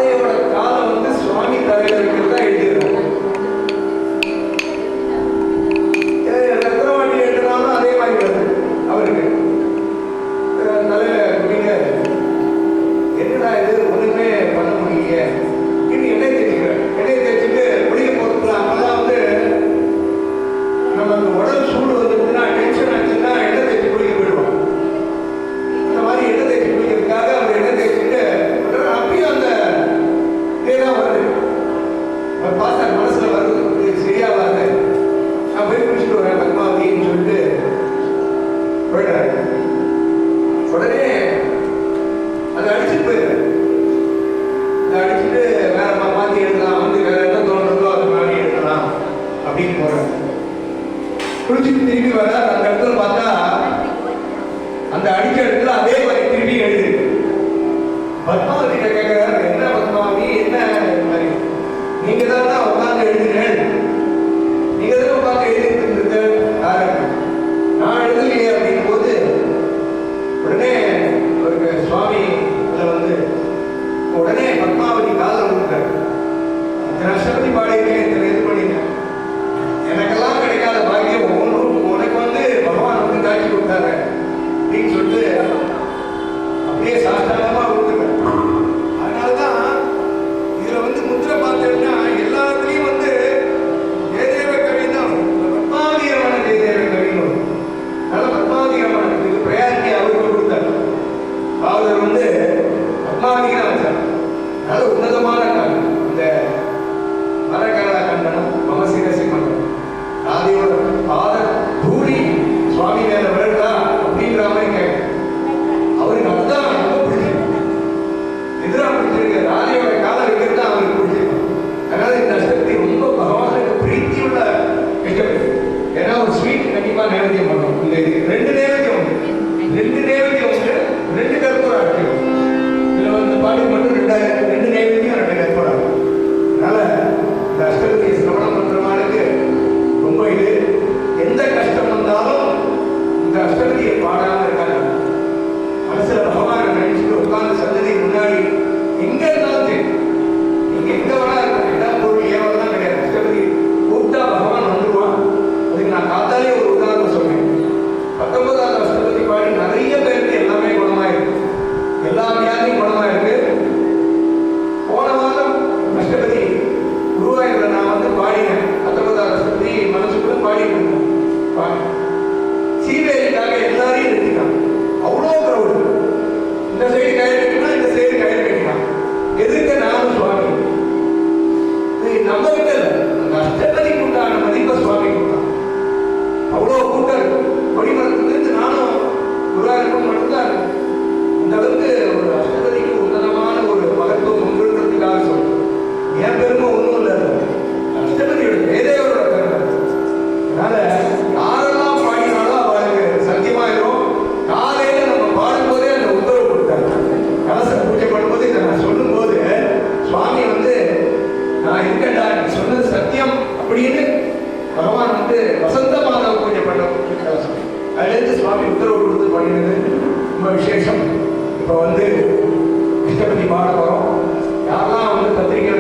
ராதையோட காலை வந்து சுவாமி தலையில வைக்கிறதா எழுதியிருக்காங்க. ரத்னவாணி எழுதினாலும் அதே மாதிரி வருது அவருக்கு தலையில. நீங்க என்னடா இது ஒண்ணுமே பண்ண முடியல, இது எண்ணெய் தேய்ச்சிக்கிறேன். எண்ணெய் தேய்ச்சிட்டு குளிக்க போறதுல அப்பெல்லாம் வந்து நம்ம அந்த உடல் சூடு வந்துருச்சுன்னா டென்ஷன் ஆச்சுன்னா எண்ணெய் தேய்ச்சி குளிக்க போயிடுவோம். அந்த மாதிரி எண்ணெய் தேய்ச்சி குளிக்கிறதுக்காக அவர் எண்ணெய் தேய்ச்சிட்டு அப்பயும் அந்த இதேதான் வருது. அவர் பார்த்தா மனசுல வருது, இது சரியா வருது, நான் போய் குளிச்சுட்டு வரேன் பத்மாவதின்னு சொல்லிட்டு போயிடுறாரு. உடனே அதை அடிச்சுட்டு போயிடுறேன். அதை அடிச்சுட்டு வேற மாற்றி எழுதலாம், வந்து வேற என்ன தோணுறதோ அது மாதிரி எழுதலாம் அப்படின்னு போறேன். குளிச்சுட்டு திரும்பி வர அந்த இடத்துல பார்த்தா அந்த அடிச்ச இடத்துல அதே மாதிரி திரும்பி எழுது. பத்மாவதி கிட்ட கேட்கிறாரு, என்ன பத்மாவதி என்ன மாதிரி, நீங்க தான் உட்காந்து எழுதுனேன், நீங்க தான் உட்காந்து எழுதிட்டு யாரு நான் எழுதலையே அப்படின் போது உடனே ஒரு சுவாமி வந்து உடனே பத்மாவதி காதல் கொடுத்தாரு. இத்தனை அஷ்டபதி பாடியிருக்கேன், இத்தனை இது பண்ணிட்டேன், எனக்கெல்லாம் கிடைக்காத பாக்கியம் ஒவ்வொன்றும் உனக்கு வந்து பகவான் வந்து காட்சி கொடுத்தாரு அப்படின்னு சொல்லிட்டு அப்படியே சாஸ்திரமா கொடுத்துருக்கேன். அதனால்தான் இதுல வந்து முத்திரை பார்த்தேன்னா எல்லாத்துலயும் வந்து ஜெயதேவ கவிதான், பத்மாவதி ரமண ஜெயதேவ கவின்னு. அதனால பத்மாவதி ரமணன் இது பிரயாரிட்டி அவருக்கு கொடுத்தாரு. அவர் வந்து பத்மாவதி தான் வச்சார். அதனால உன்னதமான காலம் இந்த மரகரா கண்டனம் மமசிரசி மன்றம் ராதையோட பாத தூளி சுவாமி மேல விழுந்தா அப்படின்ற மாதிரி கேட்க அவருக்கு அதுதான் ரொம்ப பிடிச்சிருக்கு. இதுதான் பிடிச்சிருக்கு, ராதையோட காலை வைக்கிறது தான் அவருக்கு பிடிச்சிருக்கு. அதனால இந்த சக்தி ரொம்ப பகவானுக்கு பிரீத்தியுள்ள விஷயம். ஏன்னா ஒரு ஸ்வீட் கண்டிப்பா நைவேத்தியம் பண்ணணும். இந்த ரெண்டு நைவேத்தியம் உண்டு, ரெண்டு நைவேத்தியம் உண்டு, ரெண்டு கற்பூரம் அடிக்கும். இதுல வந்து பாடி மட்டும் ரெண்டு நைவேத்தியம் ரெண்டு கற்பூரம். அதனால இந்த அஷ்டபதி சிரவணம் பண்றவங்களுக்கு ரொம்ப இது எந்த கஷ்டம் வந்தாலும் இந்த அஷ்டபதியை பாடாம இருக்காங்க. மனசுல பகவானை நினைச்சுட்டு உட்கார்ந்து சந்ததி முன்னாடி எங்க இருந்தாலும் சரி, நீங்க எங்க வேணா இருக்க எல்லா பொருள் ஏவெல்லாம் கிடையாது. அஷ்டபதி கூப்பிட்டா பகவான் வந்துடுவான். அதுக்கு நான் காத்தாலே ஒரு உதாரணம் சொன்னேன். 19வது அஷ்டபதி பாடி நிறைய பேருக்கு எல்லாமே குணமாயிருக்கு, எல்லா வியாதியும் குணமாயிருக்கு. போன வாரம் அஷ்டபதி குருவாயூர்ல நான் வந்து பாடினேன். 19வது அஷ்டபதி மனசுக்குள்ள பாடிட்டு இருந்தேன். சீவேரிக்காக எல்லாரையும் நிறுத்திட்டான். அவ்வளோ கிரௌடு, இந்த சைடு கயிறு கட்டினா இந்த சைடு கயிறு கட்டினான். எதுக்கு நானும் சுவாமி நம்ம கிட்ட இல்லை, அந்த அஷ்டபதிக்கு உண்டான மதிப்பை சுவாமி கொடுத்தான். அவ்வளோ கூட்டம் கொடிமரத்துலேருந்து நானும் குருவாயூருக்கும் மட்டும்தான் இருக்கு. இந்த அளவுக்கு ஒரு அஷ்டபதிக்கு உன்னதமான ஒரு மகத்துவம் உண்டுன்றதுக்காக சொல்றேன். என் பெருமை ஒன்றும் இல்லை, அஷ்டபதியோட வேதேவரோட பெருமை. அதனால யாரெல்லாம் பாடினாலும் அவளுக்கு சத்தியமாயிரும். காலையில நம்ம பாடும்போதே அந்த உத்தரவு கொடுத்தாரு. கலச பூஜை பண்ணும்போது இதை நான் சொல்லும் போது சுவாமி வந்து நான் இருக்கேன்டா, நீ சொன்னது சத்தியம் அப்படின்னு பகவான் வந்து வசந்த மாதவ பூஜை பண்ண கலசம் அதுலேருந்து சுவாமி உத்தரவு கொடுத்து பண்ணினது ரொம்ப விசேஷம். இப்போ வந்து அஷ்டபதி பாட போறோம். யாரெல்லாம் வந்து பத்திரிகை